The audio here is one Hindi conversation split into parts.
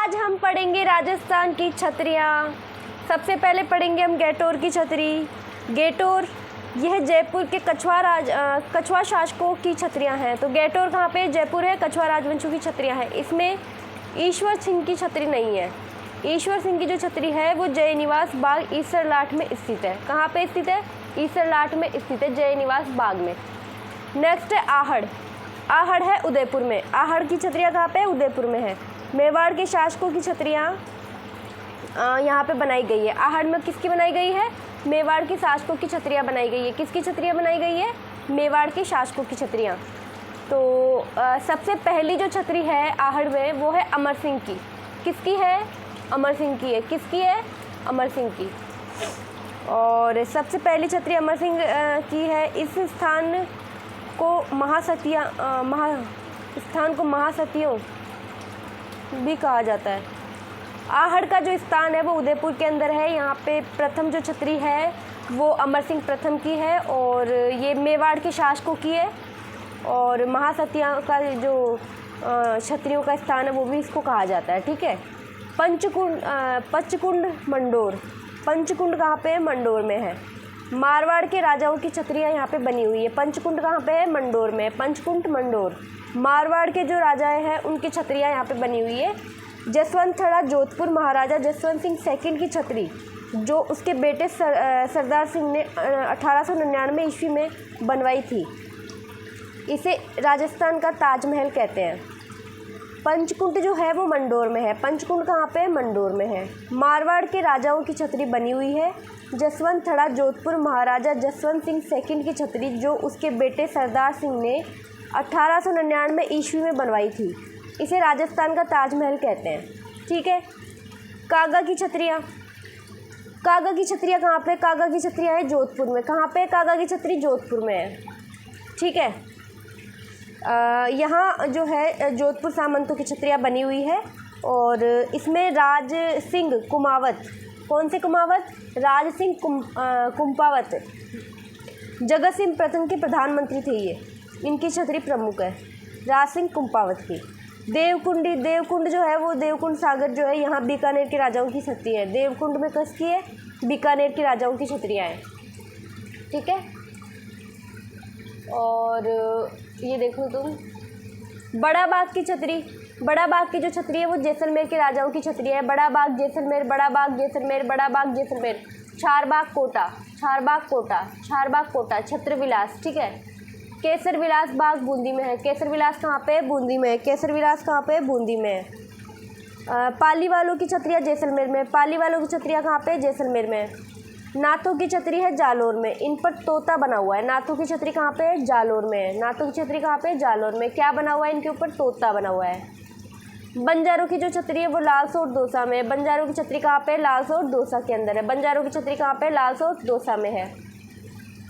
आज हम पढ़ेंगे राजस्थान की छतरियाँ। सबसे पहले पढ़ेंगे हम गैटोर की छतरी। गैटोर यह जयपुर के कछवा शासकों की छतरियाँ हैं। तो गैटोर कहाँ पे? जयपुर है। कछवा राजवंशियों की छतरियाँ हैं। इसमें ईश्वर सिंह की छतरी नहीं है। ईश्वर सिंह की जो छतरी है वो जय निवास बाग ईसरलाठ में स्थित है। कहाँ पे स्थित है? ईसरलाठ में स्थित है, जय निवास बाग में। नेक्स्ट है आहड़। आहड़ है उदयपुर में। आहड़ की छतरियाँ कहाँ पे? उदयपुर में है। मेवाड़ के शासकों की छतरियाँ यहाँ पे बनाई गई है। आहड़ में किसकी बनाई गई है? मेवाड़ के शासकों की छतरियाँ बनाई गई है। किसकी छतरियाँ बनाई गई है? मेवाड़ के शासकों की छतरियाँ। तो सबसे पहली जो छतरी है आहड़ में वो है अमर सिंह की। किसकी है? अमर सिंह की है। किसकी है? अमर सिंह की। और सबसे पहली छतरी अमर सिंह की है। इस स्थान को महासतियों भी कहा जाता है। आहड़ का जो स्थान है वो उदयपुर के अंदर है। यहाँ पे प्रथम जो छतरी है वो अमर सिंह प्रथम की है और ये मेवाड़ के शासकों की है। और महासतियों का जो छतरियों का स्थान है वो भी इसको कहा जाता है। ठीक है। पंचकुंड मंडोर। पंचकुंड कहाँ पे है? मंडोर में है। मारवाड़ के राजाओं की छतरियाँ यहाँ पे बनी हुई है। पंचकुंड कहाँ पे है? मंडोर में। पंचकुंड मंडोर। मारवाड़ के जो राजाएं हैं उनकी छतरियाँ यहाँ पे बनी हुई है। जसवंत थड़ा जोधपुर महाराजा जसवंत सिंह सेकंड की छतरी जो उसके बेटे सरदार सिंह ने 1899 ईस्वी में बनवाई थी, इसे राजस्थान का ताजमहल कहते हैं। पंचकुंड जो है वो मंडोर में है। पंचकुंड कहाँ पे है? मंडोर में है। मारवाड़ के राजाओं की छतरी बनी हुई है। जसवंत थड़ा जोधपुर महाराजा जसवंत सिंह सेकंड की छतरी जो उसके बेटे सरदार सिंह ने 1899 ईस्वी में बनवाई थी, इसे राजस्थान का ताजमहल कहते हैं। ठीक है। कागा की छतरियाँ। कागा की छतरियाँ कहाँ पे? कागा की छतरियाँ है जोधपुर में। कहाँ पे? कागा की छतरी जोधपुर में है। ठीक है। यहाँ जो है जोधपुर सामंतों की छतरियाँ बनी हुई है और इसमें राज सिंह कुमावत। कौन से कुमावत? राज सिंह कुंपावत जगत सिंह प्रथम के प्रधानमंत्री थे। ये इनकी छतरी प्रमुख है, राज सिंह कुंपावत की। देवकुंड जो है वो देवकुंड सागर जो है यहाँ बीकानेर के राजाओं की छतरी है। देवकुंड में किसकी है? बीकानेर के राजाओं की छतरियाँ हैं। ठीक है। और ये देखो तुम बड़ा बाग की छतरी। बड़ा बाग की जो छतरी है वो जैसलमेर के राजाओं की छतरी है। बड़ा बाग जैसलमेर, बड़ा बाग जैसलमेर, बड़ा बाग जैसलमेर। चारबाग कोटा, चारबाग कोटा, चारबाग कोटा, छत्रविलास। ठीक है। केसर विलास बाग बूंदी में है। केसर विलास कहाँ पे है? बूंदी में है। केसर विलास कहाँ पे है? बूंदी में है। पाली वालों की छतरियाँ जैसलमेर में। पाली वालों की छतरियाँ कहाँ पे? जैसलमेर में है। नाथों की छतरी है जालोर में। इन पर तोता बना हुआ है। नाथों की छतरी कहाँ पे है? जालोर में है। नाथों की छतरी कहाँ पे है? जालोर में। क्या बना हुआ है? इनके ऊपर तोता बना हुआ है। बंजारों की जो छतरी है वो लालसोट दौसा में है। बंजारों की छतरी कहाँ पे? लालसोट दौसा के अंदर है। बंजारों की छतरी कहाँ पे? लालसोट दौसा में है।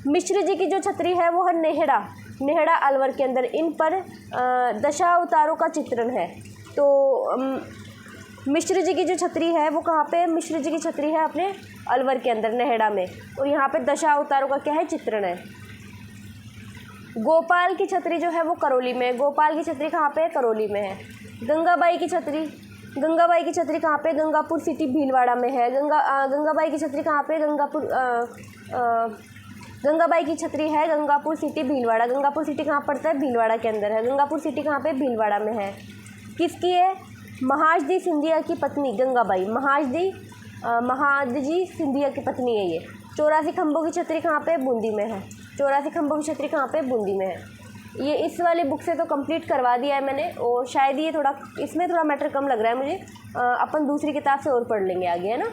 मिश्र जी की जो छतरी है वो है नेहड़ा, नेहड़ा अलवर के अंदर। इन पर दशावतारों का चित्रण है। तो मिश्र जी की जो छतरी है वो कहाँ पे? मिश्र जी की छतरी है अपने अलवर के अंदर, नेहड़ा में। और यहाँ पे दशावतारों का क्या है? चित्रण है। गोपाल की छतरी जो है वो करौली में है। गोपाल की छतरी कहाँ पे है? करौली में है। गंगाबाई की छतरी, गंगाबाई की छतरी कहाँ पे? गंगापुर सिटी भीलवाड़ा में है। गंगाबाई की छतरी कहाँ पे? गंगाबाई की छतरी है गंगापुर सिटी भीलवाड़ा। गंगापुर सिटी कहाँ पड़ता है? भीलवाड़ा के अंदर है। गंगापुर सिटी कहाँ पे? भीलवाड़ा में है। किसकी है? महादजी सिंधिया की पत्नी गंगाबाई। महादजी सिंधिया की पत्नी है ये। 84 खंभों की छतरी कहाँ पे? बूंदी में है। 84 खंभों की छतरी कहाँ पे? बूंदी में है। ये इस वाली बुक से तो कंप्लीट करवा दिया है मैंने और शायद ये इसमें थोड़ा मैटर कम लग रहा है मुझे। अपन दूसरी किताब से और पढ़ लेंगे आगे, है ना।